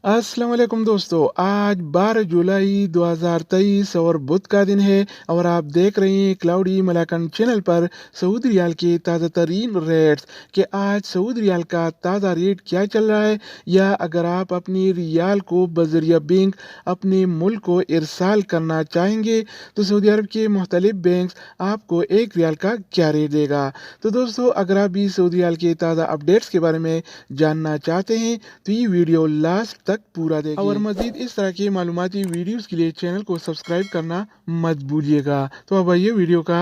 अस्सलाम वालेकुम दोस्तों, आज 12 जुलाई 2023 और बुध का दिन है और आप देख रहे हैं क्लाउडी मलाकन चैनल पर सऊदी रियाल के ताज़ा तरीन रेट्स कि आज सऊदी रियाल का ताज़ा रेट क्या चल रहा है, या अगर आप अपनी रियाल को बजरिया बैंक अपने मुल्क को इरसाल करना चाहेंगे तो सऊदी अरब के मुख्तलिफ बैंक आपको एक रियाल का क्या रेट देगा। तो दोस्तों, अगर आप भी सऊदी रियाल के ताज़ा अपडेट्स के बारे में जानना चाहते हैं तो ये वीडियो लास्ट तक पूरा देखें और मजीद इस तरह की मालूमाती वीडियोस के लिए चैनल को सब्सक्राइब करना मत भूलिएगा। तो अब आइए वीडियो का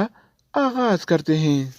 आगाज करते हैं।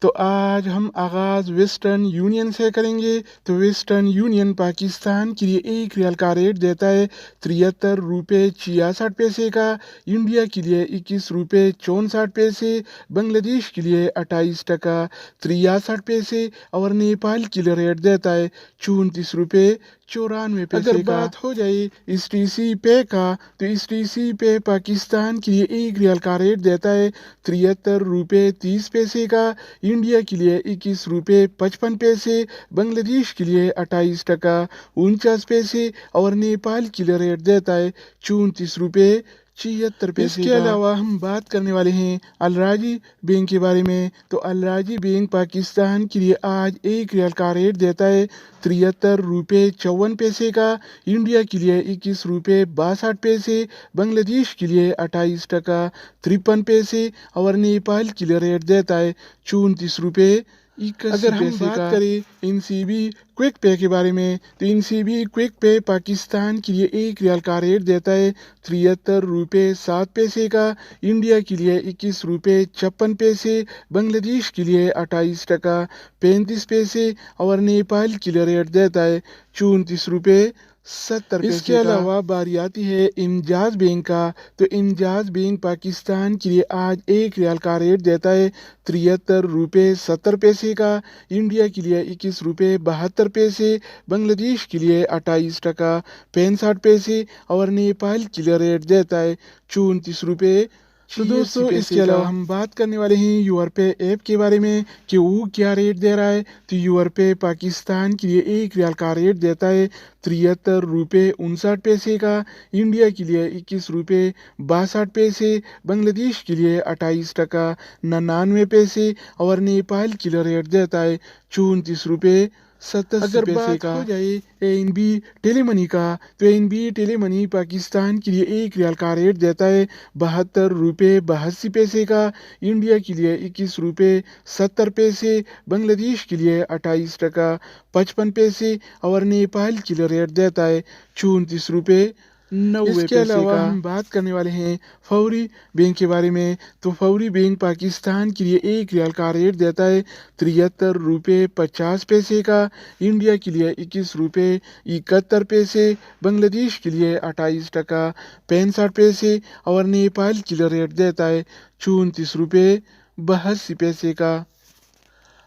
तो आज हम आगाज़ वेस्टर्न यूनियन से करेंगे। तो वेस्टर्न यूनियन पाकिस्तान के लिए एक रियाल का रेट देता है 73 रुपये 66 पैसे का, इंडिया के लिए 21 रुपये 64 पैसे, बांग्लादेश के लिए 28 टका 63 पैसे और नेपाल के लिए रेट देता है 34 रुपये 94 पैसे अगर बात हो जाए इस टी पे का, तो इस टी पे पाकिस्तान के लिए एक रियाल का रेट देता है 73 रुपये 30 पैसे का, इंडिया के लिए 21 रुपये 55 पैसे, बांग्लादेश के लिए 28 टका 49 पैसे और नेपाल के लिए रेट देता है 34 रुपये 76 पैसे। इसके अलावा हम बात करने वाले हैं अलराजी बैंक के बारे में। तो अलराजी बैंक पाकिस्तान के लिए आज एक रियाल का रेट देता है 73 रुपये 54 पैसे का, इंडिया के लिए 21 रुपये 62 पैसे, बांग्लादेश के लिए 28 टका 53 पैसे और नेपाल के लिए रेट देता है 34 रुपये 81 अगर हम बात करें एनसीबी क्विक पे के बारे में, तो एनसीबी क्विक पे पाकिस्तान के लिए एक रियाल का रेट देता है 73 रुपये 7 पैसे का, इंडिया के लिए 21 रुपये 56 पैसे, बांग्लादेश के लिए 28 टका 35 पैसे और नेपाल के लिए रेट देता है 34 रुपये 70 पैसे। इसके अलावा बारी आती है इमजाज बैंक का। तो इमजाज बैंक पाकिस्तान के लिए आज एक रियाल का रेट देता है 73 रुपये 70 पैसे का, इंडिया के लिए 21 रुपये 72 पैसे, बांग्लादेश के लिए 28 टका 65 पैसे और नेपाल के लिए रेट देता है 34 रुपये। तो दोस्तों, इसके अलावा हम बात करने वाले हैं यूर पे ऐप के बारे में कि वो क्या रेट दे रहा है। तो यूर पे पाकिस्तान के लिए एक रियाल का रेट देता है 73 रुपये 59 पैसे का, इंडिया के लिए 21 रुपये 62 पैसे, बांग्लादेश के लिए 28 टका 99 पैसे और नेपाल के लिए रेट देता है 34 रुपये 70 अगर बात हो जाए एनबी टेलीमनी का, तो एनबी टेलीमनी पाकिस्तान के लिए एक रियाल का रेट देता है 72 रुपये 82 पैसे का, इंडिया के लिए 21 रुपये 70 पैसे, बांग्लादेश के लिए 28 टका 55 पैसे और नेपाल के लिए रेट देता है 34 रुपये 90 पैसे। इसके अलावा हम बात करने वाले हैं फौरी बैंक के बारे में। तो फौरी बैंक पाकिस्तान के लिए एक रियाल का रेट देता है 73 रुपये 50 पैसे का, इंडिया के लिए 21 रुपये 71 पैसे, बांग्लादेश के लिए 28 टका 65 पैसे और नेपाल के लिए रेट देता है 34 रुपये 82 पैसे का।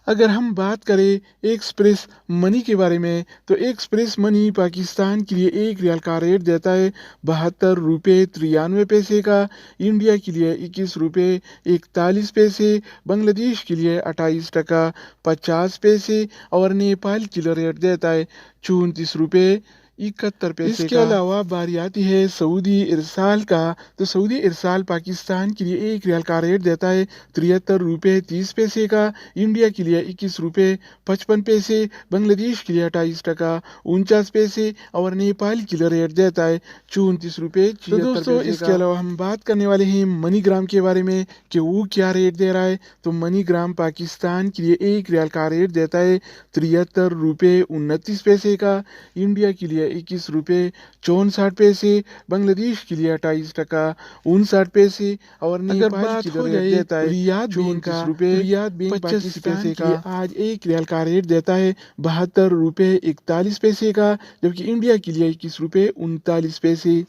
अगर हम बात करें एक्सप्रेस मनी के बारे में, तो एक्सप्रेस मनी पाकिस्तान के लिए एक रियाल का रेट देता है 72 रुपये 93 पैसे का, इंडिया के लिए 21 रुपये 41 पैसे, बांग्लादेश के लिए 28 टका 50 पैसे और नेपाल के लिए रेट देता है 34 रुपये 71 पैसे। इसके अलावा बारी आती है सऊदी इरसाल का। तो सऊदी इरसाल पाकिस्तान के लिए एक रियाल का रेट देता है 73 रुपये 30 पैसे का, इंडिया के लिए 21 रुपये 55 पैसे, बांग्लादेश के लिए 28 टका 49 पैसे और नेपाल के लिए रेट देता है 34 रुपये 76 पैसे। दोस्तों, इसके अलावा हम बात करने वाले हैं मनीग्राम के बारे में कि वो क्या रेट दे रहा है। तो मनीग्राम पाकिस्तान के लिए एक रियाल का रेट देता है 73 रुपये 29 पैसे का, इंडिया के लिए 21 रुपये 64 पैसे, बांग्लादेश के लिए 28 टका 59 पैसे और नेपाल के लिए रेट देता है रियाद बैंक का। रियाद बैंक 25 पैसे का आज एक रियाल का रेट देता है 72 रुपये 41 पैसे का, जबकि इंडिया के लिए 21 रुपये 39 पैसे।